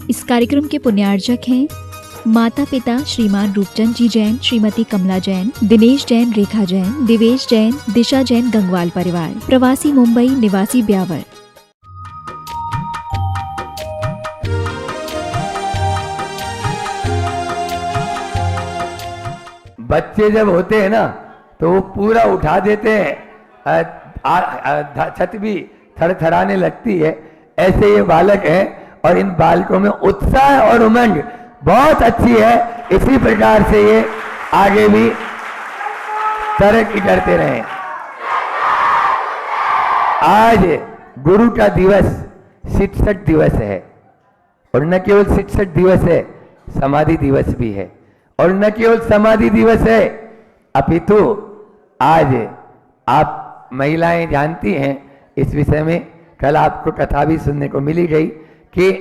इस कार्यक्रम के पुण्यार्जक हैं माता पिता श्रीमान रूपचंद जी जैन, श्रीमती कमला जैन, दिनेश जैन, रेखा जैन, दिवेश जैन, दिशा जैन, गंगवाल परिवार, प्रवासी मुंबई, निवासी ब्यावर। बच्चे जब होते हैं ना तो वो पूरा उठा देते हैं, छत भी थरथराने लगती है। ऐसे ये बालक हैं और इन बालकों में उत्साह और उमंग बहुत अच्छी है। इसी प्रकार से ये आगे भी तरक्की करते रहें। आज गुरु का दिवस शिक्षक दिवस है और न केवल शिक्षक दिवस है, समाधि दिवस भी है। और न केवल समाधि दिवस है अपितु आज आप महिलाएं जानती हैं इस विषय में, कल आपको कथा भी सुनने को मिली गई कि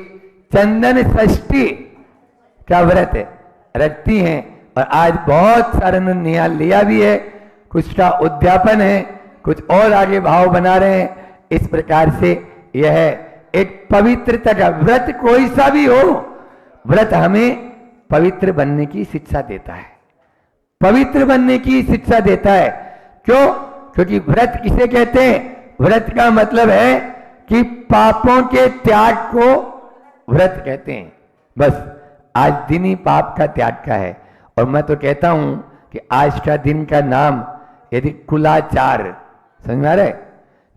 चंदन षष्ठी का व्रत रखती हैं और आज बहुत सारे निहाल लिया भी है, कुछ का उद्यापन है, कुछ और आगे भाव बना रहे हैं। इस प्रकार से यह एक पवित्रता का व्रत, कोई सा भी हो, व्रत हमें पवित्र बनने की शिक्षा देता है, पवित्र बनने की शिक्षा देता है। क्यों? क्योंकि व्रत किसे कहते हैं? व्रत का मतलब है कि पापों के त्याग को व्रत कहते हैं। बस आज दिन ही पाप का त्याग का है। और मैं तो कहता हूं कि आज का दिन का नाम यदि कुलाचार, समझ में आ रहा है?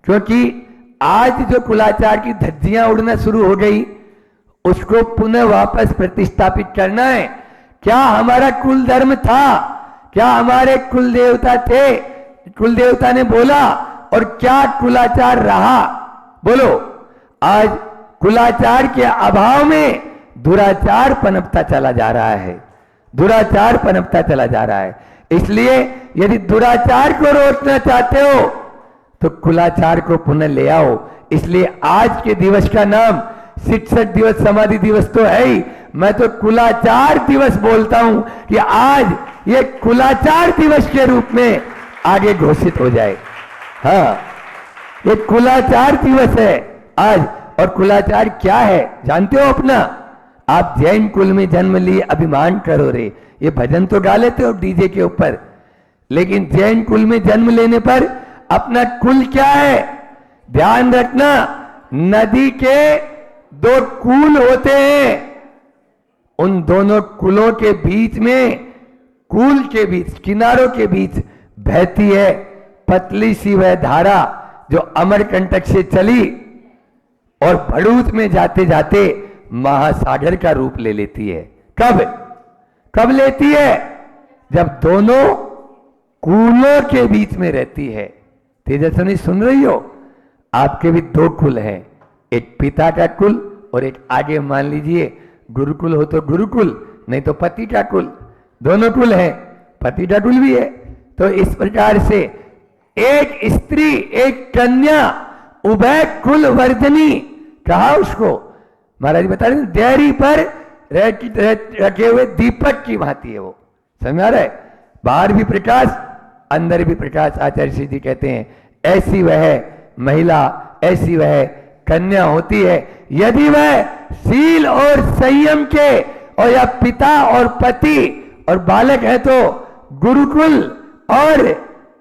क्योंकि आज जो कुलाचार की धज्जियां उड़ना शुरू हो गई उसको पुनः वापस प्रतिस्थापित करना है। क्या हमारा कुल धर्म था? क्या हमारे कुल देवता थे? कुल देवता ने बोला और क्या कुलाचार रहा? बोलो। आज कुलाचार के अभाव में दुराचार पनपता चला जा रहा है, दुराचार पनपता चला जा रहा है। इसलिए यदि दुराचार को रोकना चाहते हो तो कुलाचार को पुनः ले आओ। इसलिए आज के दिवस का नाम शिक्षक दिवस, समाधि दिवस तो है ही, मैं तो कुलाचार दिवस बोलता हूं कि आज ये कुलाचार दिवस के रूप में आगे घोषित हो जाए। हाँ, ये कुलाचार दिवस है आज। और कुलाचार क्या है जानते हो अपना? आप जैन कुल में जन्म लिए अभिमान करो रे, ये भजन तो गा लेते हो डीजे के ऊपर, लेकिन जैन कुल में जन्म लेने पर अपना कुल क्या है ध्यान रखना। नदी के दो कुल होते हैं, उन दोनों कुलों के बीच में, कुल के बीच, किनारों के बीच बहती है पतली सी वह धारा जो अमरकंटक से चली और भड़ूत में जाते जाते महासागर का रूप ले लेती है। कब कब लेती है? जब दोनों कुलों के बीच में रहती है। तेजस्विनी सुन रही हो? आपके भी दो कुल हैं, एक पिता का कुल और एक आगे मान लीजिए गुरुकुल हो तो गुरुकुल, नहीं तो पति का कुल। दोनों कुल हैं, पति का कुल भी है। तो इस प्रकार से एक स्त्री, एक कन्या, उभय कुल वर्धनी कहा उसको। महाराज बता रहे हैं डेयरी पर रखे हुए दीपक की भांति है वो। समझ आ रहा है? बाहर भी प्रकाश, अंदर भी प्रकाश। आचार्य श्री जी कहते हैं ऐसी वह महिला, ऐसी वह कन्या होती है यदि वह शील और संयम के, और या पिता और पति और बालक है तो गुरुकुल, और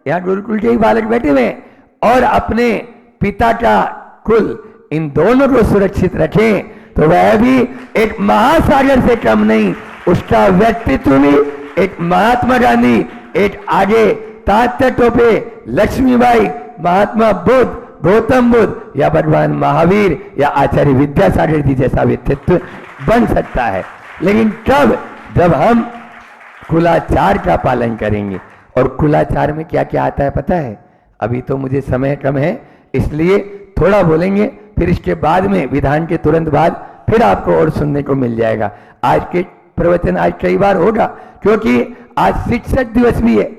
यहाँ गुरुकुल के ही बालक बैठे हुए हैं, और अपने पिता का कुल, इन दोनों को सुरक्षित रखें तो वह भी एक महासागर से कम नहीं। उसका व्यक्तित्व भी एक महात्मा गांधी, एक आगे तात्या टोपे, लक्ष्मीबाई, महात्मा बुद्ध, गौतम बुद्ध या भगवान महावीर या आचार्य विद्यासागर जी जैसा व्यक्तित्व बन सकता है। लेकिन कब? जब हम कुलाचार का पालन करेंगे। और कुलाचार में क्या क्या आता है पता है? अभी तो मुझे समय कम है इसलिए थोड़ा बोलेंगे, फिर इसके बाद में विधान के तुरंत बाद फिर आपको और सुनने को मिल जाएगा। आज के प्रवचन आज कई बार होगा क्योंकि आज शिक्षक दिवस भी है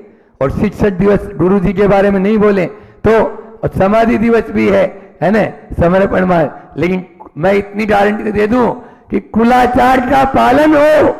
और शिक्षक दिवस गुरु जी के बारे में नहीं बोले तो, और समाधि दिवस भी है ना, समर्पण माह। लेकिन मैं इतनी गारंटी दे दूं कि कुलाचार का पालन हो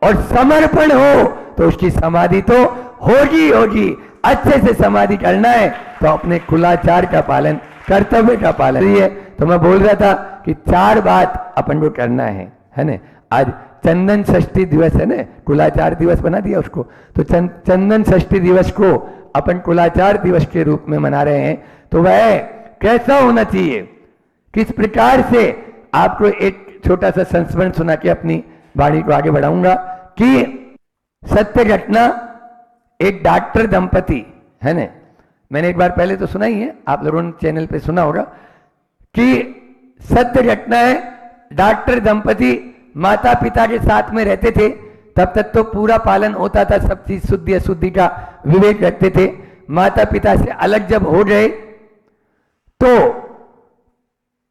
और समर्पण हो तो उसकी समाधि तो होगी होगी। अच्छे से समाधि करना है तो अपने कुलाचार का पालन, कर्तव्य का पालन है। तो मैं बोल रहा था कि चार बात अपन को करना है है ना। आज चंदन षष्ठी दिवस है ना, कुलाचार दिवस बना दिया उसको, तो चंदन षष्ठी दिवस को अपन कुलाचार दिवस के रूप में मना रहे हैं। तो वह कैसा होना चाहिए, किस प्रकार से, आपको एक छोटा सा संस्मरण सुना के अपनी वाणी को आगे बढ़ाऊंगा कि सत्य घटना, एक डॉक्टर दंपति है ना, मैंने एक बार पहले तो सुना ही है, आप लोगों ने चैनल पे सुना होगा कि सत्य घटना है, डॉक्टर दंपति माता पिता के साथ में रहते थे, तब तक तो पूरा पालन होता था, सब चीज शुद्धि अशुद्धि का विवेक रखते थे। माता पिता से अलग जब हो गए तो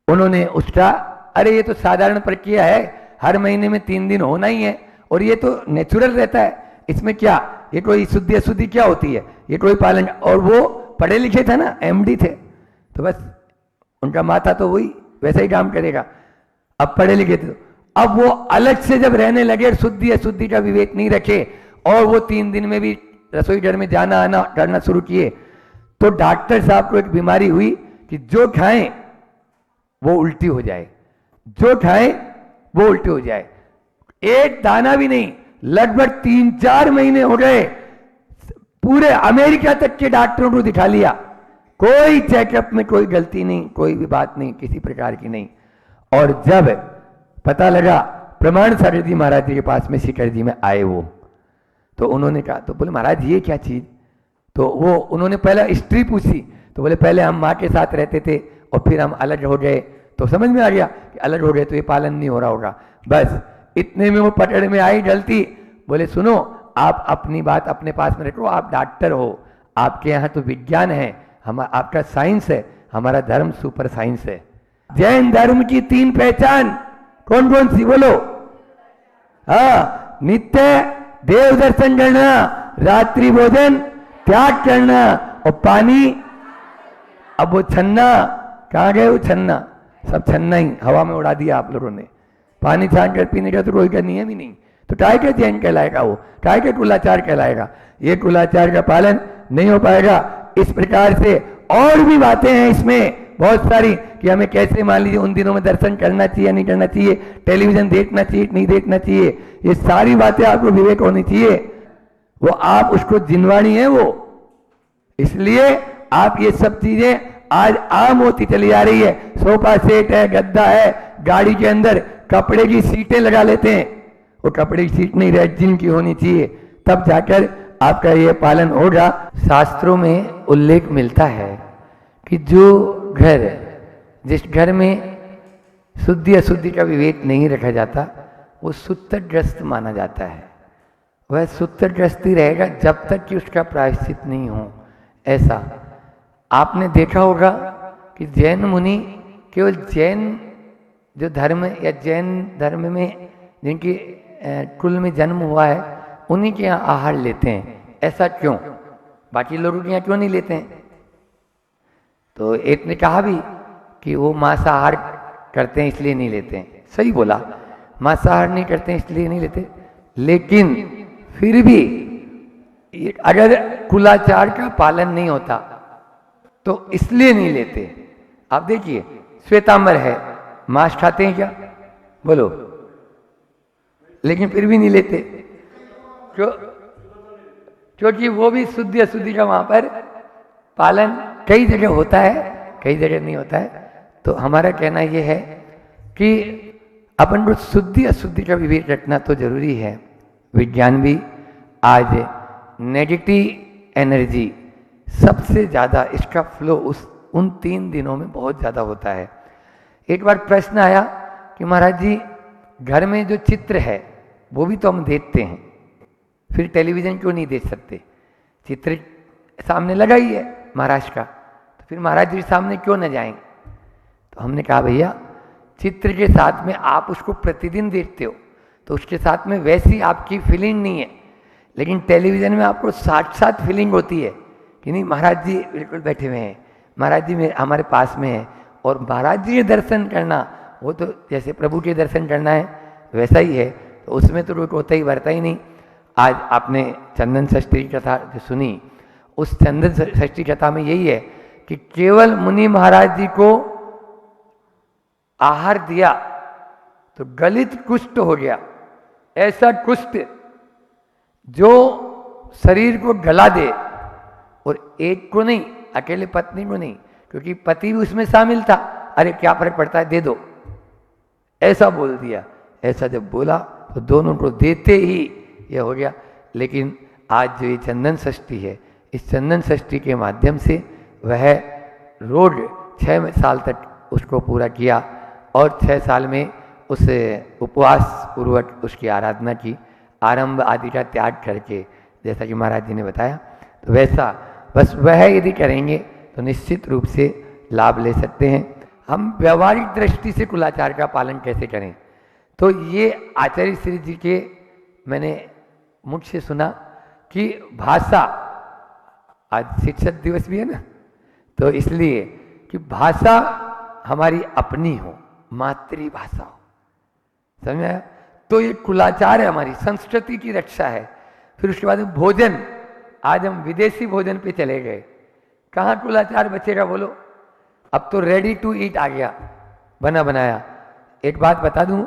उन्होंने उसका, अरे ये तो साधारण प्रक्रिया है, हर महीने में 3 दिन होना ही है और ये तो नेचुरल रहता है, इसमें क्या, ये कोई शुद्धि अशुद्धि क्या होती है, ये कोई पालन। और वो पढ़े लिखे थे ना, एमडी थे, तो बस उनका माता तो वही वैसा ही काम करेगा। अब पढ़े लिखे थे, अब वो अलग से जब रहने लगे, शुद्धि अशुद्धि का विवेक नहीं रखे और वो 3 दिन में भी रसोई घर में जाना आना करना शुरू किए, तो डॉक्टर साहब को एक बीमारी हुई कि जो खाएं वो उल्टी हो जाए, जो खाएं वो उल्टी हो जाए। एक दाना भी नहीं, लगभग 3-4 महीने हो गए, पूरे अमेरिका तक के डॉक्टरों को दिखा लिया, कोई चेकअप में कोई गलती नहीं, कोई भी बात नहीं, किसी प्रकार की नहीं। और जब पता लगा, प्रमाण सागर जी महाराज जी के पास में शिखर जी में आए वो, तो उन्होंने कहा, तो बोले महाराज ये क्या चीज, तो वो उन्होंने पहले हिस्ट्री पूछी, तो बोले पहले हम माँ के साथ रहते थे और फिर हम अलग हो गए, तो समझ में आ गया कि अलग हो गए तो ये पालन नहीं हो रहा होगा। बस इतने में वो पकड़ में आई गलती, बोले सुनो आप अपनी बात अपने पास में रखो, आप डॉक्टर हो, आपके यहाँ तो विज्ञान है, हम आपका साइंस है, हमारा धर्म सुपर साइंस है। जैन धर्म की 3 पहचान कौन कौन सी बोलो? हाँ, नित्य देव दर्शन करना, रात्रि भोजन त्याग करना और पानी। अब वो छन्ना कहाँ गए, वो छन्ना सब छन्ना ही हवा में उड़ा दिया आप लोगों ने। पानी छान कर पीने का तो कोई का नियम ही नहीं, तो काय के जैन कहलाएगा, वो काय के कुलाचार कहलाएगा। ये कुलाचार का पालन नहीं हो पाएगा। इस प्रकार से और भी बातें हैं इसमें बहुत सारी कि हमें कैसे, मान लीजिए उन दिनों में दर्शन करना चाहिए नहीं करना चाहिए, टेलीविजन देखना चाहिए नहीं देखना चाहिए, ये सारी बातें आपको विवेक होनी चाहिए। वो आप उसको जिनवाणी है वो, इसलिए आप ये सब चीजें आज आम होती चली जा रही है। सोफा सेट है, गद्दा है, गाड़ी के अंदर कपड़े की सीटें लगा लेते हैं, वो कपड़े की सीट नहीं रेजिन की होनी चाहिए, तब जाकर आपका ये पालन होगा। शास्त्रों में उल्लेख मिलता है कि जो घर, जिस घर में शुद्धि अशुद्धि का विवेक नहीं रखा जाता वो सूत्रग्रस्त माना जाता है। वह सूत्रग्रस्त ही रहेगा जब तक कि उसका प्रायश्चित नहीं हो। ऐसा आपने देखा होगा कि जैन मुनि केवल जैन जो धर्म या जैन धर्म में जिनकी कुल में जन्म हुआ है उन्हीं के यहाँ आहार लेते हैं। ऐसा क्यों, बाकी लोगों के यहाँ क्यों नहीं लेते हैं? तो एक ने कहा भी कि वो मांसाहार करते हैं इसलिए नहीं लेते हैं। सही बोला, मांसाहार नहीं करते हैं इसलिए नहीं लेते, लेकिन फिर भी अगर कुलाचार का पालन नहीं होता तो इसलिए नहीं लेते। आप देखिए श्वेतांबर है, मांस खाते हैं क्या, बोलो, लेकिन फिर भी नहीं लेते क्यों? क्योंकि वो भी शुद्धि अशुद्धि का वहां पर पालन कई जगह होता है, कई जगह नहीं होता है। तो हमारा कहना यह है कि अपन को शुद्धि अशुद्धि का विवेक रखना तो जरूरी है। विज्ञान भी आज नेगेटिव एनर्जी सबसे ज़्यादा इसका फ्लो उन 3 दिनों में बहुत ज़्यादा होता है। एक बार प्रश्न आया कि महाराज जी घर में जो चित्र है वो भी तो हम देखते हैं, फिर टेलीविज़न क्यों नहीं देख सकते? चित्र सामने लगा ही है महाराज का, तो फिर महाराज जी सामने क्यों न जाएं? तो हमने कहा भैया चित्र के साथ में आप उसको प्रतिदिन देखते हो तो उसके साथ में वैसी आपकी फीलिंग नहीं है, लेकिन टेलीविज़न में आपको साथ फीलिंग होती है कि नहीं महाराज जी बिल्कुल बैठे हुए हैं, महाराज जी हमारे पास में है। और महाराज जी के दर्शन करना वो तो जैसे प्रभु के दर्शन करना है वैसा ही है, तो उसमें तो कोई होता ही भरता ही नहीं। आज आपने चंदन षष्ठी कथा जो सुनी, उस चंदन षष्ठी कथा में यही है कि केवल मुनि महाराज जी को आहार दिया तो गलित कुष्ठ हो गया, ऐसा कुष्ठ जो शरीर को गला दे, और एक को नहीं, अकेले पत्नी को नहीं, क्योंकि पति भी उसमें शामिल था, अरे क्या फर्क पड़ता है, दे दो, ऐसा बोल दिया। ऐसा जब बोला तो दोनों को देते ही यह हो गया। लेकिन आज जो ये चंदन षष्ठी है, इस चंदन षष्ठी के माध्यम से वह रोज 6 साल तक उसको पूरा किया, और 6 साल में उस उपवास पूर्वक उसकी आराधना की, आरंभ आदि का त्याग करके, जैसा कि महाराज जी ने बताया। तो वैसा बस वह यदि करेंगे तो निश्चित रूप से लाभ ले सकते हैं। हम व्यवहारिक दृष्टि से कुलाचार का पालन कैसे करें, तो ये आचार्य श्री जी के मैंने मुख से सुना कि भाषा, आज शिक्षक दिवस भी है ना, तो इसलिए कि भाषा हमारी अपनी हो, मातृभाषा हो, समझ में आया? तो ये कुलाचार है, हमारी संस्कृति की रक्षा है। फिर उसके बाद भोजन, आज हम विदेशी भोजन पे चले गए, कहाँ कुलाचार बचेगा बोलो? अब तो रेडी टू ईट आ गया, बना बनाया। एक बात बता दूं,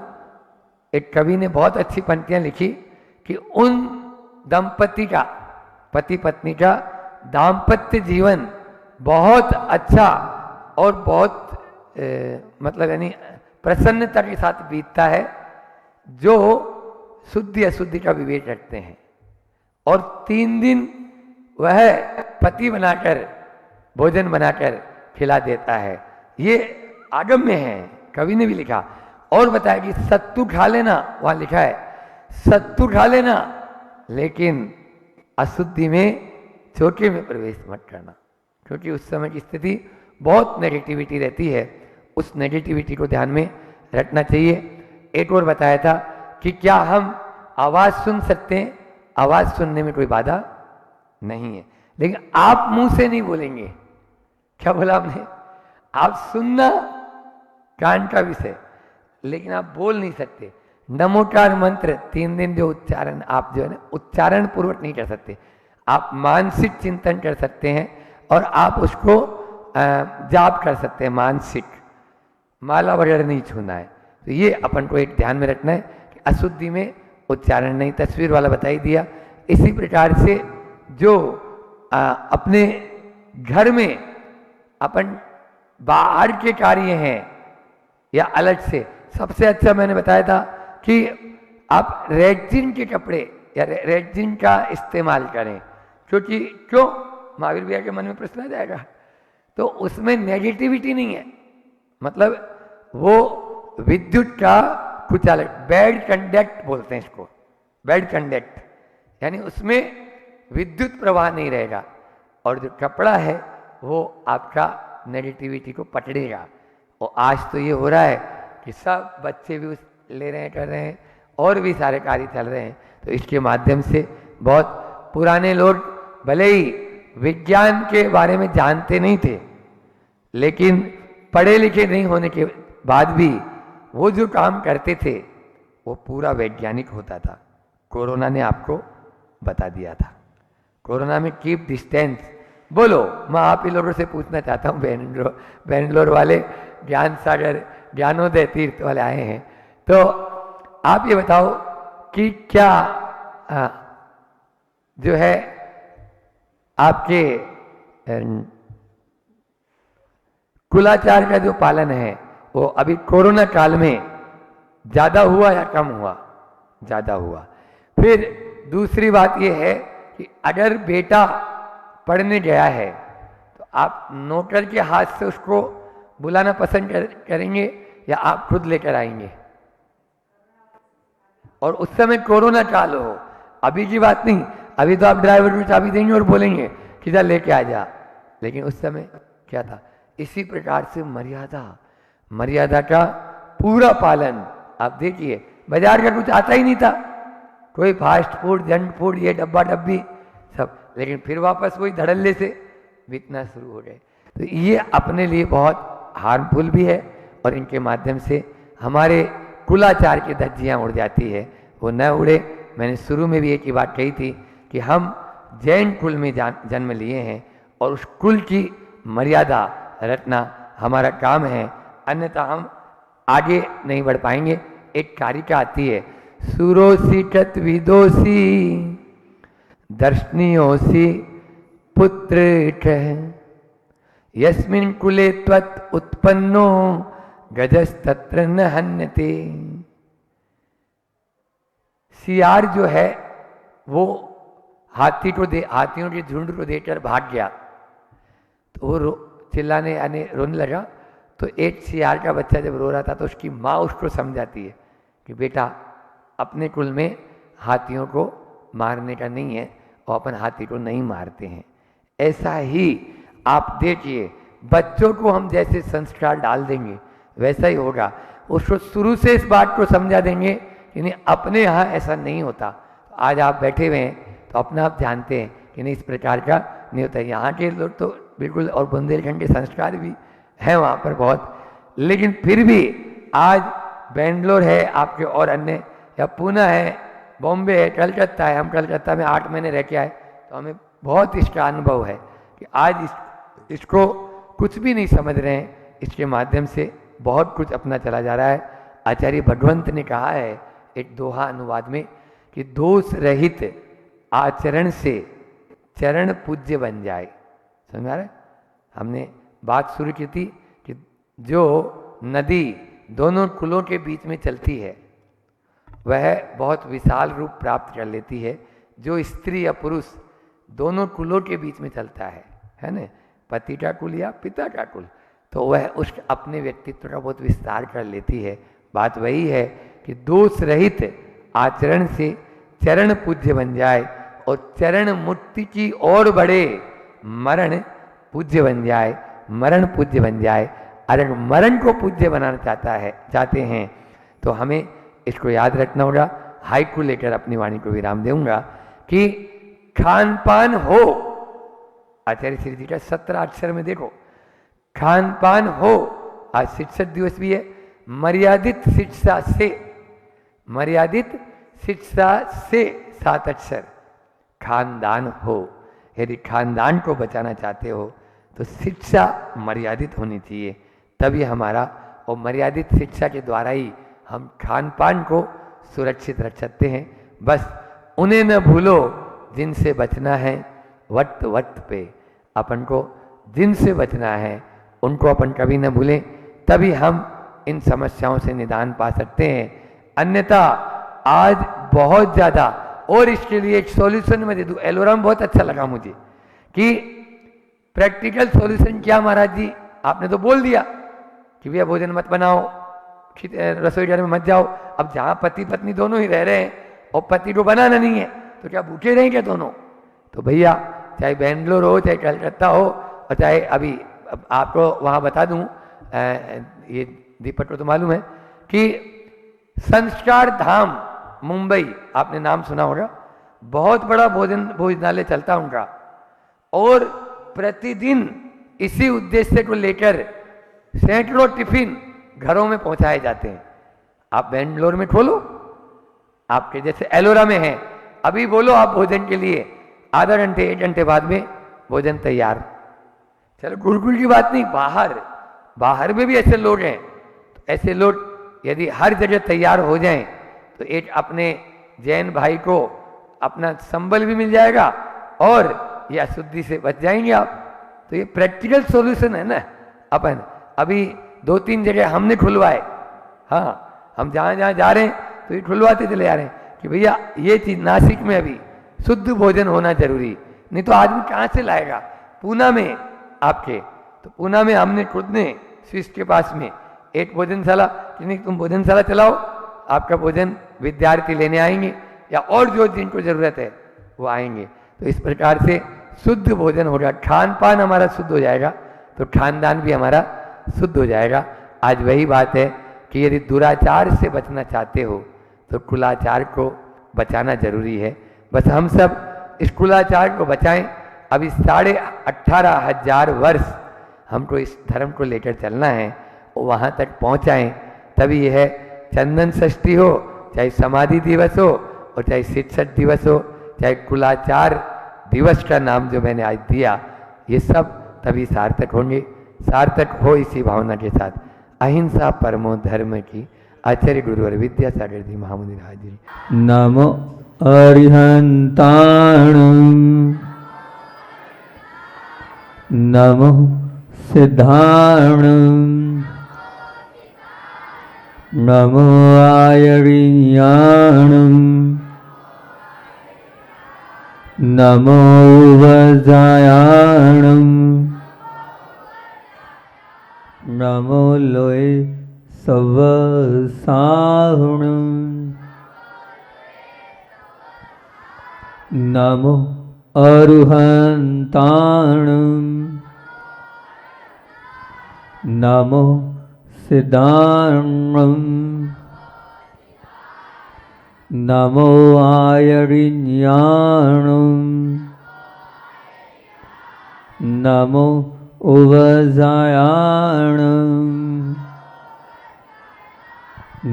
एक कवि ने बहुत अच्छी पंक्तियां लिखी कि उन दंपति का, पति पत्नी का दाम्पत्य जीवन बहुत अच्छा और बहुत मतलब यानी प्रसन्नता के साथ बीतता है जो शुद्धि अशुद्धि का विवेक रखते हैं, और 3 दिन वह पति बनाकर भोजन बनाकर खिला देता है। ये आगम्य है, कवि ने भी लिखा। और बताया कि सत्तू खा लेना, वहां लिखा है सत्तू खा लेना, लेकिन अशुद्धि में चौके में प्रवेश मत करना, क्योंकि उस समय की स्थिति बहुत नेगेटिविटी रहती है। उस नेगेटिविटी को ध्यान में रखना चाहिए। एक और बताया था कि क्या हम आवाज सुन सकते हैं, आवाज सुनने में कोई बाधा नहीं है, लेकिन आप मुंह से नहीं बोलेंगे। क्या बोला आपने? आप सुनना कान का विषय, लेकिन आप बोल नहीं सकते। नमोकार मंत्र 3 दिन जो उच्चारण आप जो है ना उच्चारण पूर्वक नहीं कर सकते, आप मानसिक चिंतन कर सकते हैं और आप उसको जाप कर सकते हैं। मानसिक माला वगैरह नहीं छूना है। तो ये अपन को एक ध्यान में रखना है कि अशुद्धि में उच्चारण नहीं। तस्वीर वाला बता ही दिया। इसी प्रकार से जो अपने घर में अपन बाहर के कार्य हैं या अलग से, सबसे अच्छा मैंने बताया था कि आप रेक्जिन के कपड़े या रेक्जिन का इस्तेमाल करें, क्योंकि क्यों महावीर भैया के मन में प्रश्न आ जाएगा, तो उसमें नेगेटिविटी नहीं है। मतलब वो विद्युत का कुछ अलग, बैड कंडक्ट बोलते हैं इसको, बैड कंडक्ट, यानी उसमें विद्युत प्रवाह नहीं रहेगा, और जो कपड़ा है वो आपका नेगेटिविटी को पकड़ेगा। और आज तो ये हो रहा है कि सब बच्चे भी ले रहे हैं, कर रहे हैं, और भी सारे कार्य चल रहे हैं। तो इसके माध्यम से बहुत पुराने लोग भले ही विज्ञान के बारे में जानते नहीं थे, लेकिन पढ़े लिखे नहीं होने के बाद भी वो जो काम करते थे वो पूरा वैज्ञानिक होता था। कोरोना ने आपको बता दिया था। कोरोना में कीप डिस्टेंस बोलो। मैं आप ही लोगों से पूछना चाहता हूँ, बेंगलोर वाले ज्ञान सागर ज्ञानोदय तीर्थ वाले आए हैं, तो आप ये बताओ कि क्या जो है आपके कुलाचार का जो पालन है वो अभी कोरोना काल में ज्यादा हुआ या कम हुआ? ज्यादा हुआ। फिर दूसरी बात यह है कि अगर बेटा पढ़ने गया है तो आप नौकर के हाथ से उसको बुलाना पसंद करेंगे या आप खुद लेकर आएंगे? और उस समय कोरोना काल हो, अभी की बात नहीं। अभी तो आप ड्राइवर को चाबी देंगे और बोलेंगे कि जा लेके आ जा, लेकिन उस समय क्या था? इसी प्रकार से मर्यादा का पूरा पालन। आप देखिए बाजार का कुछ आता ही नहीं था, कोई फास्ट फूड जंक फूड ये डब्बा डब्बी सब, लेकिन फिर वापस वही धड़ल्ले से बिकना शुरू हो गए। तो ये अपने लिए बहुत हार्मफुल भी है, और इनके माध्यम से हमारे कुलाचार की धज्जियाँ उड़ जाती है, वो न उड़े। मैंने शुरू में भी एक ही बात कही थी कि हम जैन कुल में जन्म लिए हैं और उस कुल की मर्यादा रखना हमारा काम है, अन्यथा हम आगे नहीं बढ़ पाएंगे। एक कारिका आती है, सुरोसी टत विदोसी दर्शनीयोसी पुत्र यस्मिन् कुले त्वत् उत्पन्नो गजस्तत्र न हन्यते। सियार जो है वो हाथियों के झुंड को देखकर भाग गया, तो वो चिल्लाने यानी रोने लगा। तो एक सियार का बच्चा जब रो रहा था तो उसकी माँ उसको समझाती है कि बेटा अपने कुल में हाथियों को मारने का नहीं है और अपन हाथी को नहीं मारते हैं। ऐसा ही आप देखिए, बच्चों को हम जैसे संस्कार डाल देंगे वैसा ही होगा। उसको शुरू से इस बात को समझा देंगे कि नहीं अपने यहाँ ऐसा नहीं होता। आज आप बैठे हुए हैं तो अपना आप जानते हैं कि नहीं इस प्रकार का नहीं होता। यहाँ के लोग तो बिल्कुल, और बुंदेलखंड के संस्कार भी हैं वहाँ पर बहुत, लेकिन फिर भी आज बेंगलोर है आपके और अन्य, या पूना है, बॉम्बे है, कलकत्ता है। हम कलकत्ता में 8 महीने रह के आए तो हमें बहुत इसका अनुभव है कि आज इसको कुछ भी नहीं समझ रहे हैं। इसके माध्यम से बहुत कुछ अपना चला जा रहा है। आचार्य भगवंत ने कहा है एक दोहा अनुवाद में कि दोष रहित आचरण से चरण पूज्य बन जाए। समझ आ रहा है? हमने बात शुरू की थी कि जो नदी दोनों कुलों के बीच में चलती है वह बहुत विशाल रूप प्राप्त कर लेती है। जो स्त्री या पुरुष दोनों कुलों के बीच में चलता है ना, पति का कुल या पिता का कुल, तो वह उस अपने व्यक्तित्व का बहुत विस्तार कर लेती है। बात वही है कि दोष रहित आचरण से चरण पूज्य बन जाए और चरण मुक्ति की ओर बढ़े, मरण पूज्य बन जाए, मरण पूज्य बन जाए। अगर मरण को पूज्य बनाना चाहते हैं तो हमें इसको याद रखना होगा। हाइकू लेकर अपनी वाणी को विराम दूंगा कि खान पान हो, आचार्य श्री जी का 17 अक्षर में देखो, खान पान हो। आज शिक्षक दिवस भी है। मर्यादित शिक्षा से, मर्यादित शिक्षा से 7 अक्षर, खानदान हो। यदि खानदान को बचाना चाहते हो तो शिक्षा मर्यादित होनी चाहिए, तभी हमारा, और मर्यादित शिक्षा के द्वारा ही हम खान पान को सुरक्षित रख सकते हैं। बस उन्हें न भूलो जिनसे बचना है वक्त वक्त पे। अपन को जिनसे बचना है उनको अपन कभी न भूलें, तभी हम इन समस्याओं से निदान पा सकते हैं। अन्यथा आज बहुत ज़्यादा, और इसके लिए एक सॉल्यूशन मैं दे दूँ। एलोरा में बहुत अच्छा लगा मुझे कि प्रैक्टिकल सॉल्यूशन क्या महाराज जी, आपने तो बोल दिया कि भैया भोजन मत बनाओ, रसोई घर में मत जाओ। अब जहाँ पति पत्नी दोनों ही रह रहे हैं और पति को बनाना नहीं है तो क्या भूखे रहें क्या दोनों? तो भैया चाहे बेंगलोर हो, चाहे कलकत्ता हो, और चाहे अभी आपको वहाँ बता दूँ, ये दीपक को तो मालूम है कि संस्कार धाम मुंबई, आपने नाम सुना होगा, बहुत बड़ा भोजनालय चलता है उनका, और प्रतिदिन इसी उद्देश्य को लेकर सैकड़ों टिफिन घरों में पहुंचाए जाते हैं। आप बेंगलोर में खोलो, आपके जैसे एलोरा में है, अभी बोलो आप भोजन के लिए, आधा घंटे 1 घंटे बाद में भोजन तैयार। चलो गुरुकुल की बात नहीं, बाहर में भी ऐसे लोग हैं। तो ऐसे लोग यदि हर जगह तैयार हो जाएं तो एक अपने जैन भाई को अपना संबल भी मिल जाएगा और ये अशुद्धि से बच जाएंगे आप। तो ये प्रैक्टिकल सॉल्यूशन है ना। अपन अभी 2-3 जगह हमने खुलवाए, हाँ, हम जहाँ जहाँ जा रहे हैं तो ये खुलवाते चले जा रहे हैं कि भैया ये चीज़ नासिक में अभी शुद्ध भोजन होना जरूरी, नहीं तो आदमी कहाँ से लाएगा। पूना में आपके, तो पूना में हमने खुद ने स्विस के पास में एक भोजनशाला, कि नहीं तुम भोजनशाला चलाओ, आपका भोजन विद्यार्थी लेने आएंगे या और जो जिनको जरूरत है वो आएंगे। तो इस प्रकार से शुद्ध भोजन होगा, खान पान हमारा शुद्ध हो जाएगा तो खानदान भी हमारा शुद्ध हो जाएगा। आज वही बात है कि यदि दुराचार से बचना चाहते हो तो कुलाचार को बचाना जरूरी है। बस हम सब इस कुलाचार को बचाएं। अभी 18,500 वर्ष हमको इस धर्म को लेकर चलना है और वहाँ तक पहुँचाएं, तभी यह चंदन षष्ठी हो, चाहे समाधि दिवस हो, और चाहे शिक्षक दिवस हो, चाहे कुलाचार दिवस का नाम जो मैंने आज दिया, ये सब तभी सार्थक होंगे। सार्थक हो इसी भावना के साथ। अहिंसा परमो धर्म की, आचार्य गुरुवर विद्यासागर जी महामुनि हाजिरी। नमो अरिहंताणं नमो सिद्धाणं नमो आयर्याणं नमो वजायाणं नमो लोय सवसाहुणं नमो अरुहंताणं नमो सिद्धाणं नमो आयर्याणं नमो उवजायाणं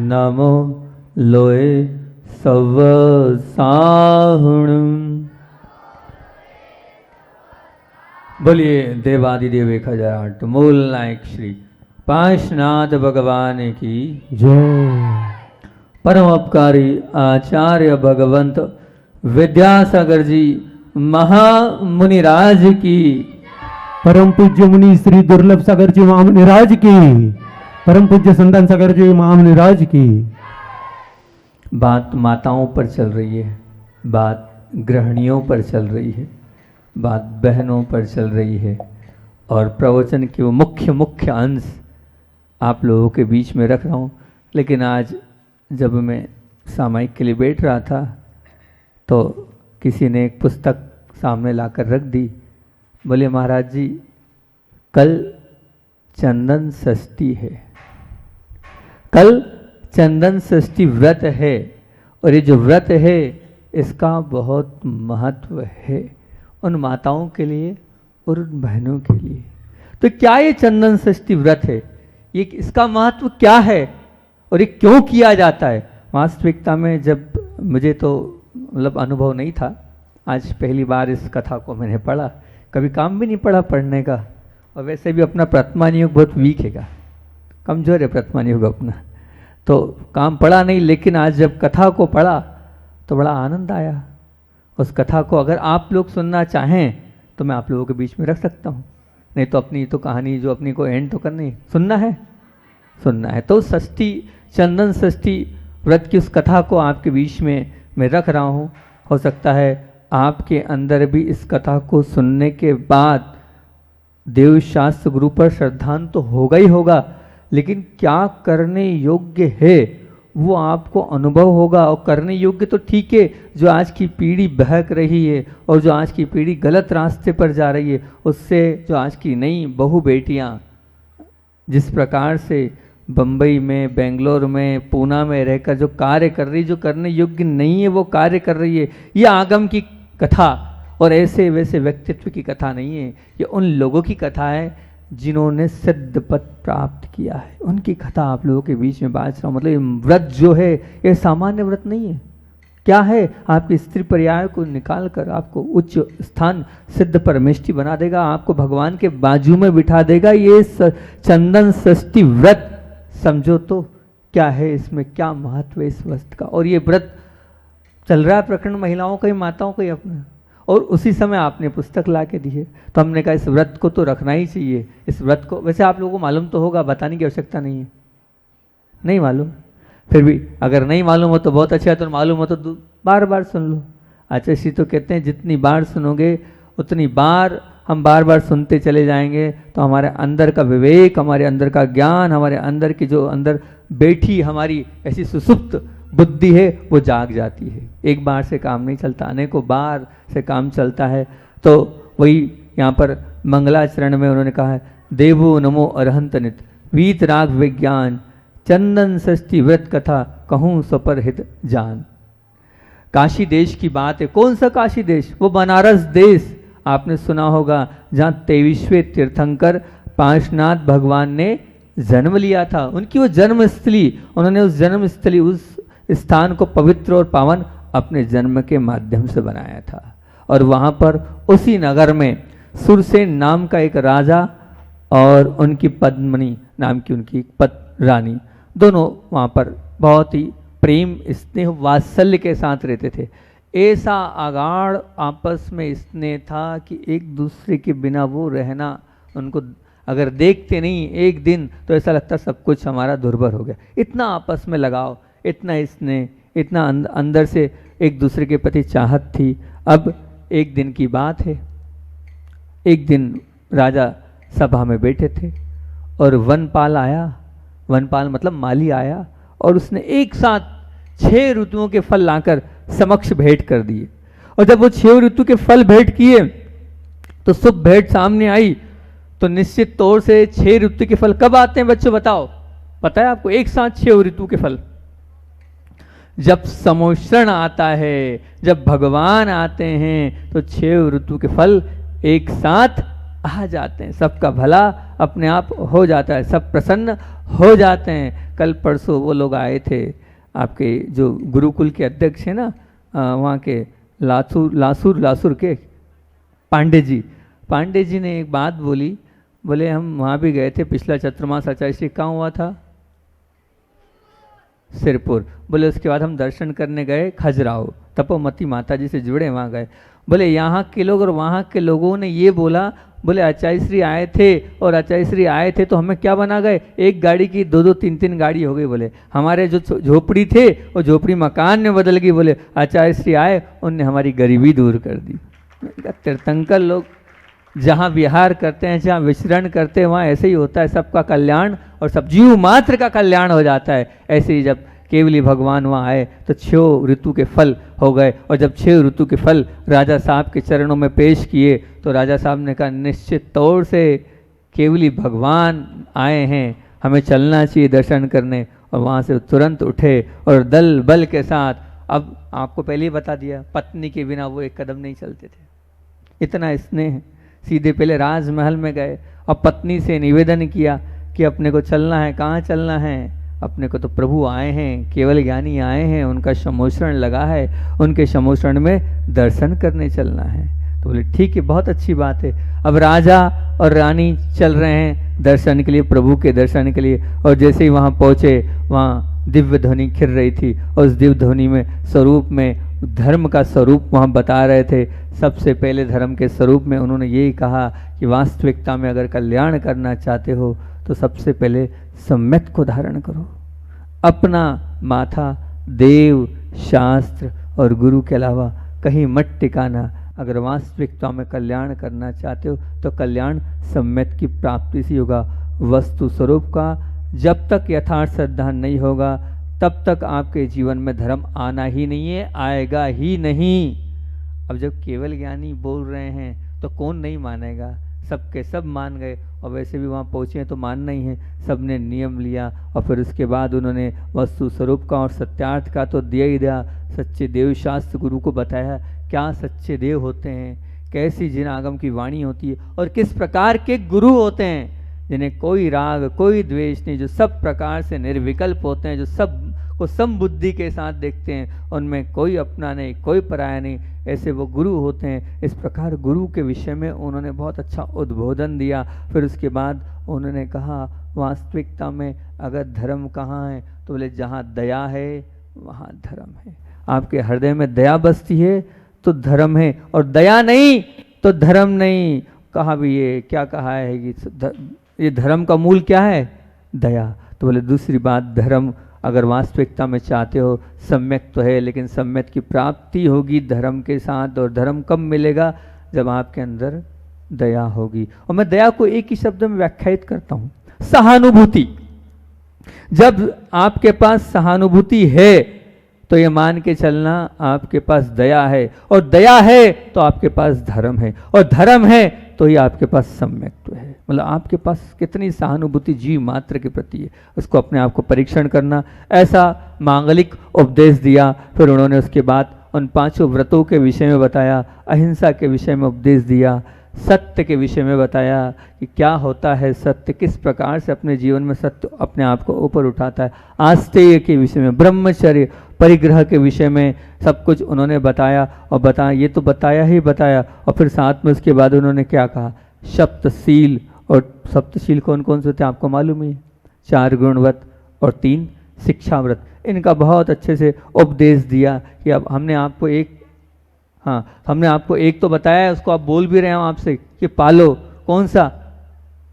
नमो लोय सवसाहुणं। बोलिए देवादिदेव 1008 मूल नायक श्री पांचनाथ भगवान की जय। परम उपकारी आचार्य भगवंत विद्यासागर जी महामुनिराज की, परम पूज्य मुनि श्री दुर्लभ सागर जी महामुनिराज की, परम पूज्य संतान सागर जी महामुनिराज की। बात माताओं पर चल रही है, बात गृहिणियों पर चल रही है, बात बहनों पर चल रही है और प्रवचन के वो मुख्य अंश आप लोगों के बीच में रख रहा हूँ। लेकिन आज जब मैं सामायिक के लिए बैठ रहा था तो किसी ने एक पुस्तक सामने लाकर रख दी। बोले महाराज जी कल चंदन षष्ठी है, कल चंदन षष्ठी व्रत है और ये जो व्रत है इसका बहुत महत्व है उन माताओं के लिए और उन बहनों के लिए। तो क्या ये चंदन षष्ठी व्रत है, ये इसका महत्व क्या है और ये क्यों किया जाता है? वास्तविकता में जब मुझे तो मतलब अनुभव नहीं था, आज पहली बार इस कथा को मैंने पढ़ा। कभी काम भी नहीं पड़ा पढ़ने का और वैसे भी अपना प्रथमान योग बहुत वीक है, कमज़ोर है प्रथमान योग अपना, तो काम पड़ा नहीं। लेकिन आज जब कथा को पढ़ा तो बड़ा आनंद आया। उस कथा को अगर आप लोग सुनना चाहें तो मैं आप लोगों के बीच में रख सकता हूँ, नहीं तो अपनी तो कहानी जो अपनी को एंड तो करनी है, सुनना है तो षष्ठी चंदन षष्ठी व्रत की उस कथा को आपके बीच में मैं रख रहा हूँ। हो सकता है आपके अंदर भी इस कथा को सुनने के बाद देव शास्त्र गुरु पर श्रद्धान तो होगा ही होगा, लेकिन क्या करने योग्य है वो आपको अनुभव होगा। और करने योग्य तो ठीक है, जो आज की पीढ़ी बहक रही है और जो आज की पीढ़ी गलत रास्ते पर जा रही है, उससे जो आज की नई बहू बेटियां जिस प्रकार से बम्बई में, बेंगलोर में, पूना में रहकर जो कार्य कर रही, जो करने योग्य नहीं है वो कार्य कर रही है, ये आगम की कथा और ऐसे वैसे व्यक्तित्व की कथा नहीं है। ये उन लोगों की कथा है जिन्होंने सिद्ध पद प्राप्त किया है, उनकी कथा आप लोगों के बीच में बात रहा हूँ। मतलब ये व्रत जो है ये सामान्य व्रत नहीं है। क्या है? आपकी स्त्री पर्याय को निकाल कर आपको उच्च स्थान सिद्ध परमेष्टि बना देगा, आपको भगवान के बाजू में बिठा देगा। ये चंदन षष्ठी व्रत समझो तो क्या है, इसमें क्या महत्व है इस व्रत का। और ये व्रत चल रहा है प्रकरण महिलाओं का ही, माताओं का ही अपना, और उसी समय आपने पुस्तक ला के दी है, तो हमने कहा इस व्रत को तो रखना ही चाहिए। इस व्रत को वैसे आप लोगों को मालूम तो होगा, बताने की आवश्यकता नहीं है, नहीं मालूम, फिर भी अगर नहीं मालूम हो तो बहुत अच्छा है, तो मालूम हो तो बार बार सुन लो। आचार्य श्री तो कहते हैं जितनी बार सुनोगे उतनी बार हम बार बार सुनते चले जाएंगे, तो हमारे अंदर का विवेक, हमारे अंदर का ज्ञान, हमारे अंदर की जो अंदर बैठी हमारी ऐसी सुसुप्त बुद्धि है वो जाग जाती है। एक बार से काम नहीं चलता, अनेकों बार से काम चलता है। तो वही यहाँ पर मंगलाचरण में उन्होंने कहा है, देवो नमो अरहंत नित वीत राग विज्ञान चंदन षष्ठी व्रत कथा कहूँ स्वपर हित जान। काशी देश की बात है। कौन सा काशी देश? वो बनारस देश आपने सुना होगा, जहाँ 23वें तीर्थंकर पांचनाथ भगवान ने जन्म लिया था। उनकी वो जन्मस्थली, उन्होंने उस जन्मस्थली, उस स्थान को पवित्र और पावन अपने जन्म के माध्यम से बनाया था। और वहाँ पर उसी नगर में सुरसेन नाम का एक राजा और उनकी पद्मनी नाम की उनकी एक रानी दोनों वहाँ पर बहुत ही प्रेम स्नेह वात्सल्य के साथ रहते थे। ऐसा आगाढ़ आपस में स्नेह था कि एक दूसरे के बिना वो रहना, उनको अगर देखते नहीं एक दिन तो ऐसा लगता सब कुछ हमारा दुर्भर हो गया। इतना आपस में लगाव, इतना स्नेह, इतना अंदर से एक दूसरे के प्रति चाहत थी। अब एक दिन की बात है, एक दिन राजा सभा में बैठे थे और वनपाल आया, वनपाल मतलब माली आया, और उसने एक साथ 6 ऋतुओं के फल लाकर समक्ष भेंट कर दिए। और जब वो 6 ऋतु के फल भेंट किए तो शुभ भेंट सामने आई, तो निश्चित तौर से 6 ऋतु के फल कब आते हैं बच्चों, बताओ? पता है आपको? एक साथ 6 ऋतु के फल जब समोषण आता है, जब भगवान आते हैं तो 6 ऋतु के फल एक साथ आ जाते हैं। सबका भला अपने आप हो जाता है, सब प्रसन्न हो जाते हैं। कल परसों वो लोग आए थे, आपके जो गुरुकुल के अध्यक्ष हैं ना, वहाँ के लासुर के पांडे जी ने एक बात बोली, बोले हम वहाँ भी गए थे, पिछला चतुर्मास आचार्य कहाँ हुआ था? सिरपुर। बोले उसके बाद हम दर्शन करने गए खजुराहो, तपोमती माता जी से जुड़े, वहाँ गए। बोले यहाँ के लोग और वहाँ के लोगों ने ये बोला, बोले आचार्य श्री आए थे और आचार्य श्री आए थे तो हमें क्या बना गए, एक गाड़ी की 2-2 3-3 गाड़ी हो गई। बोले हमारे जो झोपड़ी थे वो झोपड़ी मकान में बदल गई। बोले आचार्य श्री आए, उनने हमारी गरीबी दूर कर दी। तीर्थंकर लोग जहाँ विहार करते हैं, जहाँ विचरण करते हैं, वहाँ ऐसे ही होता है, सबका कल्याण और सब जीव मात्र का कल्याण हो जाता है। ऐसे ही जब केवली भगवान वहाँ आए तो 6 ऋतु के फल हो गए। और जब 6 ऋतु के फल राजा साहब के चरणों में पेश किए तो राजा साहब ने कहा निश्चित तौर से केवली भगवान आए हैं, हमें चलना चाहिए दर्शन करने। और वहाँ से तुरंत उठे और दल बल के साथ, अब आपको पहले ही बता दिया, पत्नी के बिना वो एक कदम नहीं चलते थे, इतना स्नेह। सीधे पहले राजमहल में गए और पत्नी से निवेदन किया कि अपने को चलना है। कहाँ चलना है? अपने को तो प्रभु आए हैं, केवल ज्ञानी आए हैं, उनका समोषण लगा है, उनके समोषण में दर्शन करने चलना है। तो बोले ठीक है, बहुत अच्छी बात है। अब राजा और रानी चल रहे हैं दर्शन के लिए, प्रभु के दर्शन के लिए। और जैसे ही वहाँ पहुँचे, वहाँ दिव्य ध्वनि खिर रही थी और उस दिव्य ध्वनि में स्वरूप में धर्म का स्वरूप वहाँ बता रहे थे। सबसे पहले धर्म के स्वरूप में उन्होंने यही कहा कि वास्तविकता में अगर कल्याण करना चाहते हो तो सबसे पहले सम्यक को धारण करो। अपना माथा देव, शास्त्र और गुरु के अलावा कहीं मत टिकाना। अगर वास्तविकता में कल्याण करना चाहते हो तो कल्याण सम्यक की प्राप्ति से होगा। वस्तु स्वरूप का जब तक यथार्थ श्रद्धा नहीं होगा तब तक आपके जीवन में धर्म आना ही नहीं है, आएगा ही नहीं। अब जब केवल ज्ञानी बोल रहे हैं तो कौन नहीं मानेगा? सबके सब मान गए और वैसे भी वहाँ पहुँचे हैं तो मानना ही है। सबने नियम लिया और फिर उसके बाद उन्होंने वस्तु स्वरूप का और सत्यार्थ का तो दिया ही दिया। सच्चे देव शास्त्र गुरु को बताया क्या सच्चे देव होते हैं, कैसी जिन आगम की वाणी होती है और किस प्रकार के गुरु होते हैं जिन्हें कोई राग कोई द्वेष नहीं, जो सब प्रकार से निर्विकल्प होते हैं, जो सब को समबुद्धि के साथ देखते हैं, उनमें कोई अपना नहीं कोई पराया नहीं, ऐसे वो गुरु होते हैं। इस प्रकार गुरु के विषय में उन्होंने बहुत अच्छा उद्बोधन दिया। फिर उसके बाद उन्होंने कहा वास्तविकता में अगर धर्म कहाँ है तो बोले जहाँ दया है वहाँ धर्म है। आपके हृदय में दया बसती है तो धर्म है, और दया नहीं तो धर्म नहीं। कहा भी ये क्या कहा है कि ये धर्म का मूल क्या है? दया। तो बोले दूसरी बात, धर्म अगर वास्तविकता में चाहते हो सम्यक तो है, लेकिन सम्यक की प्राप्ति होगी धर्म के साथ। और धर्म कब मिलेगा? जब आपके अंदर दया होगी। और मैं दया को एक ही शब्द में व्याख्यायित करता हूँ, सहानुभूति। जब आपके पास सहानुभूति है तो ये मान के चलना आपके पास दया है, और दया है तो आपके पास धर्म है, और धर्म है तो ही आपके पास सम्यक्त्व है। मतलब आपके पास कितनी सहानुभूति जीव मात्र के प्रति है, उसको अपने आप को परीक्षण करना। ऐसा मांगलिक उपदेश दिया। फिर उन्होंने उसके बाद उन 5 व्रतों के विषय में बताया, अहिंसा के विषय में उपदेश दिया, सत्य के विषय में बताया कि क्या होता है सत्य, किस प्रकार से अपने जीवन में सत्य अपने आप को ऊपर उठाता है, आस्तेय के विषय में, ब्रह्मचर्य परिग्रह के विषय में सब कुछ उन्होंने बताया। और ये तो बताया ही बताया, और फिर साथ में उसके बाद उन्होंने क्या कहा, सप्तशील। और सप्तशील कौन कौन से थे आपको मालूम ही है? 4 गुणवत और 3 शिक्षा व्रत। इनका बहुत अच्छे से उपदेश दिया कि अब हमने आपको एक तो बताया है, उसको आप बोल भी रहे हो आपसे कि पालो। कौन सा?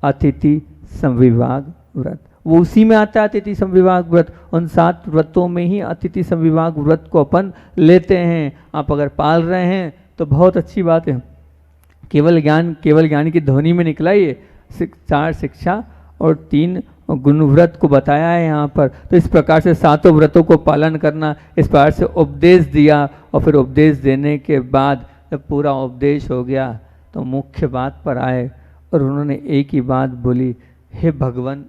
अतिथि संविभाग व्रत। वो उसी में आता है अतिथि संविभाग व्रत। उन 7 व्रतों में ही अतिथि संविभाग व्रत को अपन लेते हैं। आप अगर पाल रहे हैं तो बहुत अच्छी बात है। केवल ज्ञान की ध्वनि में निकला ये 4 शिक्षा और 3 गुण व्रत को बताया है यहाँ पर। तो इस प्रकार से 7 व्रतों को पालन करना, इस प्रकार से उपदेश दिया। और फिर उपदेश देने के बाद जब पूरा उपदेश हो गया तो मुख्य बात पर आए और उन्होंने एक ही बात बोली, हे भगवान,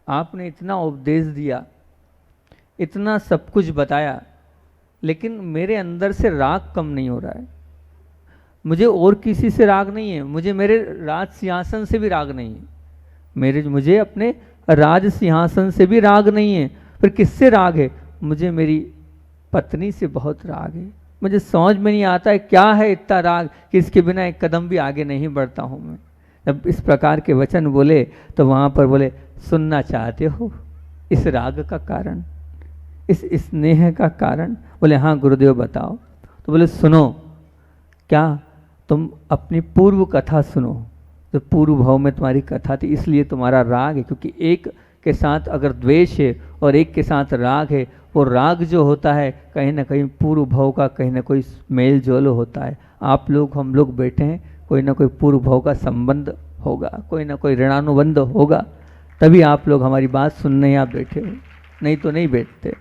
आपने इतना उपदेश दिया, इतना सब कुछ बताया, लेकिन मेरे अंदर से राग कम नहीं हो रहा है। मुझे और किसी से राग नहीं है, मुझे मेरे राज सिंहासन से भी राग नहीं है, मुझे अपने राज सिंहासन से भी राग नहीं है। फिर किससे राग है? मुझे मेरी पत्नी से बहुत राग है। मुझे समझ में नहीं आता है क्या है इतना राग कि इसके बिना एक कदम भी आगे नहीं बढ़ता हूँ मैं। जब इस प्रकार के वचन बोले तो वहाँ पर बोले, सुनना चाहते हो इस राग का कारण, इस स्नेह का कारण? बोले हाँ गुरुदेव बताओ। तो बोले सुनो, क्या तुम अपनी पूर्व कथा सुनो, तो पूर्व भाव में तुम्हारी कथा थी इसलिए तुम्हारा राग है। क्योंकि एक के साथ अगर द्वेष है और एक के साथ राग है, वो राग जो होता है कहीं ना कहीं पूर्व भाव का कहीं ना कोई मेल जोल होता है। आप लोग हम लोग बैठे हैं, कोई ना कोई पूर्व भाव का संबंध होगा, कोई ना कोई ऋणानुबंध होगा, तभी आप लोग हमारी बात सुनने यहाँ बैठे हो, नहीं तो नहीं बैठते।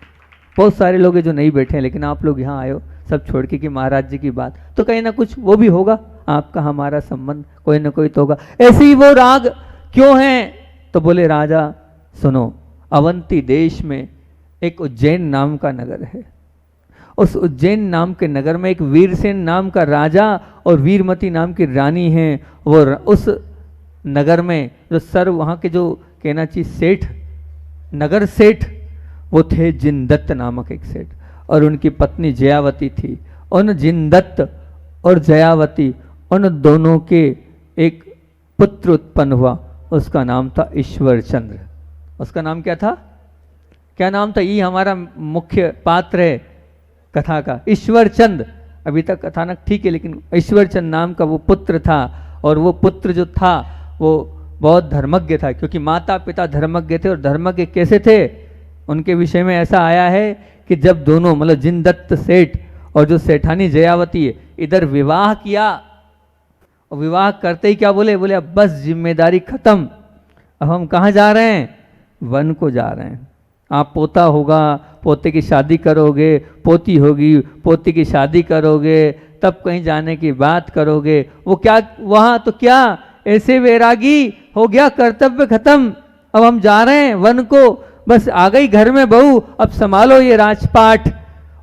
बहुत सारे लोग हैं जो नहीं बैठे हैं, लेकिन आप लोग यहाँ आए हो सब छोड़ के कि महाराज जी की बात, तो कहीं ना कुछ वो भी होगा, आपका हमारा संबंध कोई ना कोई तो होगा। ऐसे ही वो राग क्यों है? तो बोले राजा सुनो, अवंती देश में एक उज्जैन नाम का नगर है। उस उज्जैन नाम के नगर में एक वीरसेन नाम का राजा और वीरमती नाम की रानी है। वो उस नगर में जो वहाँ के जो कहना चाहिए सेठ, नगर सेठ, वो थे जिनदत्त नामक एक सेठ, और उनकी पत्नी जयावती थी। उन जिनदत्त और जयावती उन दोनों के एक पुत्र उत्पन्न हुआ, उसका नाम था ईश्वर चंद्र। उसका नाम क्या था? क्या नाम था? ये हमारा मुख्य पात्र है कथा का, ईश्वर चंद। अभी तक कथानक ठीक है, लेकिन ईश्वर चंद नाम का वो पुत्र था। और वो पुत्र जो था वो बहुत धर्मज्ञ था, क्योंकि माता पिता धर्मज्ञ थे। और धर्मज्ञ कैसे थे? उनके विषय में ऐसा आया है कि जब दोनों मतलब जिनदत्त सेठ और जो सेठानी जयावती है इधर विवाह किया, और विवाह करते ही क्या बोले? बोले अब बस जिम्मेदारी खत्म, अब हम कहाँ जा रहे हैं? वन को जा रहे हैं। आप पोता होगा, पोते की शादी करोगे, पोती होगी, पोती की शादी करोगे, तब कहीं जाने की बात करोगे। वो क्या वहाँ तो क्या ऐसे वैरागी हो गया, कर्तव्य खत्म, अब हम जा रहे हैं वन को, बस आ गई घर में बहू, अब संभालो ये राजपाट।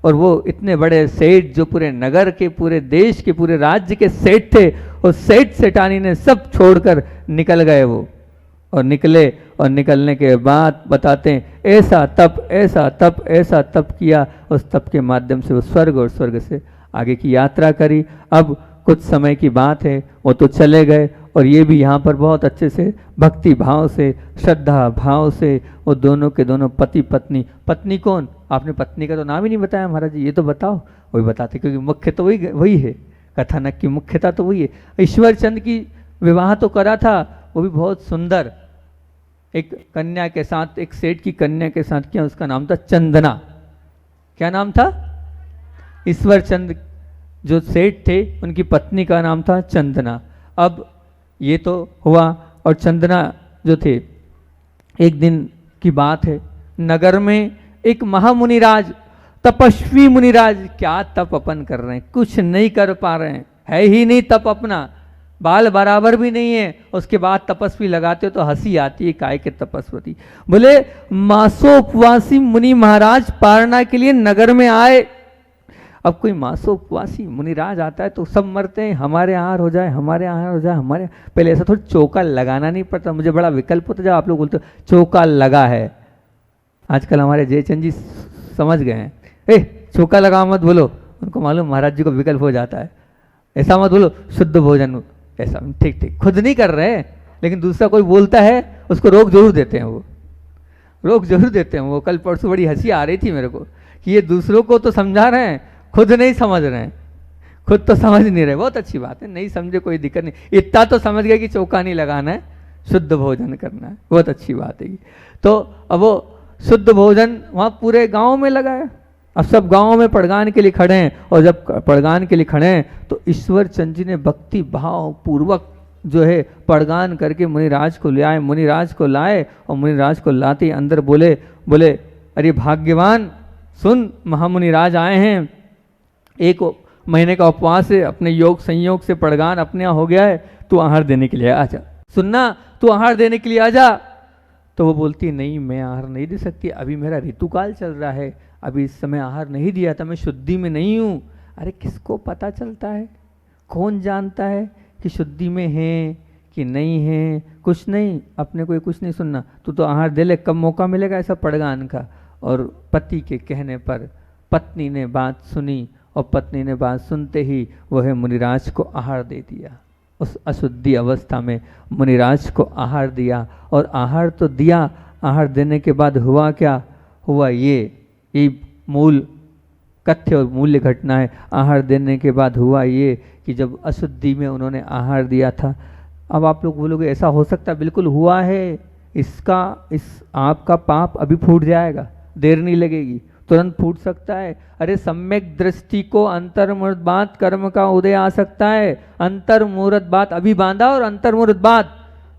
और वो इतने बड़े सेठ जो पूरे नगर के, पूरे देश के, पूरे राज्य के सेठ थे, और सेठ सेठानी ने सब छोड़कर निकल गए वो, और निकले। और निकलने के बाद बताते हैं ऐसा तप, ऐसा तप, ऐसा तप किया, उस तप के माध्यम से वो स्वर्ग और स्वर्ग से आगे की यात्रा करी। अब कुछ समय की बात है, वो तो चले गए, और ये भी यहाँ पर बहुत अच्छे से भक्ति भाव से, श्रद्धा भाव से वो दोनों के दोनों पति पत्नी। पत्नी कौन? आपने पत्नी का तो नाम ही नहीं बताया महाराज जी, ये तो बताओ। वही बताते, क्योंकि मुख्य तो वही है, कथानक की मुख्यता तो वही है। ईश्वर चंद की विवाह तो करा था, वो भी बहुत सुंदर एक कन्या के साथ, एक सेठ की कन्या के साथ किया, उसका नाम था चंदना। क्या नाम था? ईश्वर चंद जो सेठ थे उनकी पत्नी का नाम था चंदना। अब ये तो हुआ, और चंदना जो थे, एक दिन की बात है, नगर में एक महामुनिराज, तपस्वी मुनिराज, क्या तप अपन कर रहे हैं, कुछ नहीं कर पा रहे हैं, है ही नहीं तप अपना, बाल बराबर भी नहीं है, उसके बाद तपस्वी लगाते हो तो हंसी आती है, काय के तपस्वी। बोले मासोपवासी मुनि महाराज पारना के लिए नगर में आए। अब कोई मासोपवासी मुनिराज आता है तो सब मरते हैं, हमारे आहार हो जाए, हमारे आहार हो जाए, हमारे। पहले ऐसा थोड़ा चौका लगाना नहीं पड़ता, मुझे बड़ा विकल्प होता जब आप लोग बोलते हो चौका लगा है। आजकल हमारे जयचंद जी समझ गए हैं, चौका लगा मत बोलो, उनको मालूम महाराज जी को विकल्प हो जाता है। ऐसा मत बोलो शुद्ध भोजन, ऐसा ठीक ठीक खुद नहीं कर रहे, लेकिन दूसरा कोई बोलता है उसको रोक जरूर देते हैं वो। रोक जरूर देते हैं। वो कल परसों बड़ी हंसी आ रही थी मेरे को कि ये दूसरों को तो समझा रहे हैं, खुद नहीं समझ रहे हैं, खुद तो समझ नहीं रहे। बहुत अच्छी बात है, नहीं समझे कोई दिक्कत नहीं, इतना तो समझ गए कि चौका नहीं लगाना है, शुद्ध भोजन करना है, बहुत अच्छी बात है। तो अब वो शुद्ध भोजन वहाँ पूरे गांव में लगा है। अब सब गांव में पड़गान के लिए खड़े हैं, और जब पड़गान के लिए खड़े हैं तो ईश्वर चंद जी ने भक्ति भाव पूर्वक जो है पड़गान करके मुनिराज को ले आए। मुनिराज को लाए और मुनिराज को लाते ही अंदर बोले अरे भाग्यवान सुन, महामुनिराज आए हैं, 1 महीने का उपवास से अपने योग संयोग से पड़गान अपने यहाँ हो गया है, तू आहार देने के लिए आ जा। सुनना, तू आहार देने के लिए आ जा। तो वो बोलती नहीं, मैं आहार नहीं दे सकती, अभी मेरा ऋतुकाल चल रहा है, अभी इस समय आहार नहीं दिया था, मैं शुद्धि में नहीं हूँ। अरे किसको पता चलता है, कौन जानता है कि शुद्धि में है कि नहीं है? कुछ नहीं, अपने को कुछ नहीं सुनना, तू तो आहार दे ले, कब मौका मिलेगा ऐसा पड़गान का। और पति के कहने पर पत्नी ने बात सुनी, और पत्नी ने बात सुनते ही वह मुनिराज को आहार दे दिया। उस अशुद्धि अवस्था में मुनिराज को आहार दिया, और आहार तो दिया, आहार देने के बाद हुआ क्या? हुआ ये मूल कथ्य और मूल्य घटना है। आहार देने के बाद हुआ ये कि जब अशुद्धि में उन्होंने आहार दिया था, अब आप लोग बोलोगे ऐसा हो सकता है? बिल्कुल हुआ है। इस आपका पाप अभी फूट जाएगा, देर नहीं लगेगी, तुरंत फूट सकता है। अरे सम्यक दृष्टि को अंतर्मुहूर्त बाद कर्म का उदय आ सकता है। अंतर्मुहूर्त बाद अभी बांधा और अंतर्मुहूर्त बाद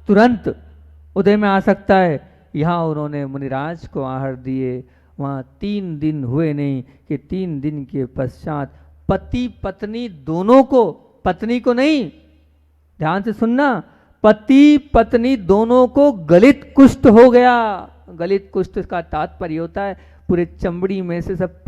तुरंत उदय में आ सकता है। यहाँ उन्होंने मुनिराज को आहार दिए, वहाँ 3 दिन हुए नहीं कि 3 दिन के पश्चात पति पत्नी दोनों को, पत्नी को नहीं, ध्यान से सुनना, पति पत्नी दोनों को गलित कुष्ठ हो गया। गलित कुष्ठ का तात्पर्य होता है पूरे चमड़ी में से सब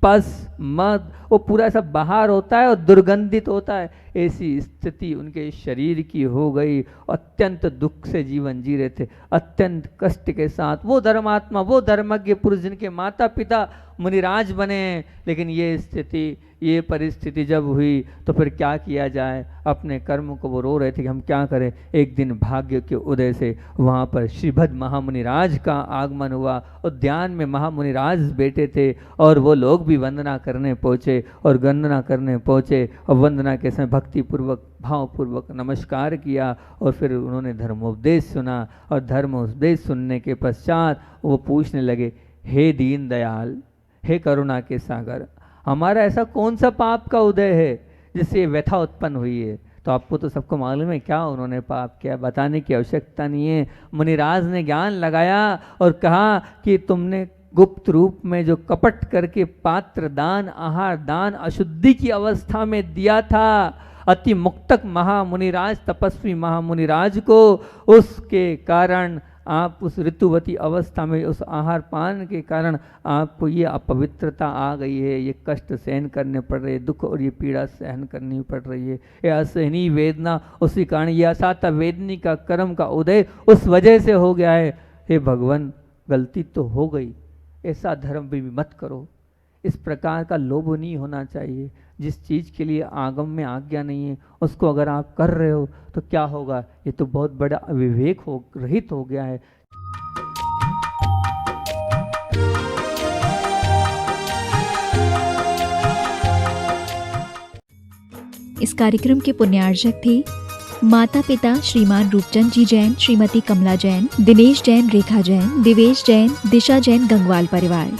पस मद वो पूरा सब बाहर होता है और दुर्गंधित होता है। ऐसी स्थिति उनके शरीर की हो गई। अत्यंत दुख से जीवन जी रहे थे, अत्यंत कष्ट के साथ। वो धर्मात्मा, वो धर्मज्ञ पुरुष जिनके माता पिता मुनिराज बने, लेकिन ये स्थिति, ये परिस्थिति जब हुई तो फिर क्या किया जाए? अपने कर्म को वो रो रहे थे कि हम क्या करें। एक दिन भाग्य के उदय से वहाँ पर श्रीभद्र महामुनिराज का आगमन हुआ। उद्यान में महामुनिराज बैठे थे और वो लोग भी वंदना करने पहुँचे और वंदना करने पहुँचे और वंदना के समय भक्ति पूर्वक भावपूर्वक नमस्कार किया और फिर उन्होंने धर्मोपदेश सुना। और धर्मोपदेश सुनने के पश्चात वो पूछने लगे, हे दीन दयाल, हे करुणा के सागर, हमारा ऐसा कौन सा पाप का उदय है जिससे ये व्यथा उत्पन्न हुई है? तो आपको तो सबको मालूम है क्या उन्होंने पाप किया, बताने की आवश्यकता नहीं है। मुनिराज ने ज्ञान लगाया और कहा कि तुमने गुप्त रूप में जो कपट करके पात्र दान, आहार दान अशुद्धि की अवस्था में दिया था अति मुक्तक महामुनिराज, तपस्वी महामुनिराज को, उसके कारण आप उस ऋतुवती अवस्था में उस आहार पान के कारण आपको ये अपवित्रता आ गई है, ये कष्ट सहन करने पड़ रहे, दुख और ये पीड़ा सहन करनी पड़ रही है, ये असहनीय वेदना, उसी कारण ये असाता वेदनी का कर्म का उदय उस वजह से हो गया है। हे भगवान, गलती तो हो गई, ऐसा धर्म भी मत करो। इस प्रकार का लोभ नहीं होना चाहिए। जिस चीज़ के लिए आगम में आज्ञा नहीं है उसको अगर आप कर रहे हो तो क्या होगा? ये तो बहुत बड़ा अविवेक हो रहित हो गया है। इस कार्यक्रम के पुण्यार्जक थे माता पिता श्रीमान रूपचंद जी जैन, श्रीमती कमला जैन, दिनेश जैन, रेखा जैन, दिवेश जैन, दिशा जैन, गंगवाल परिवार।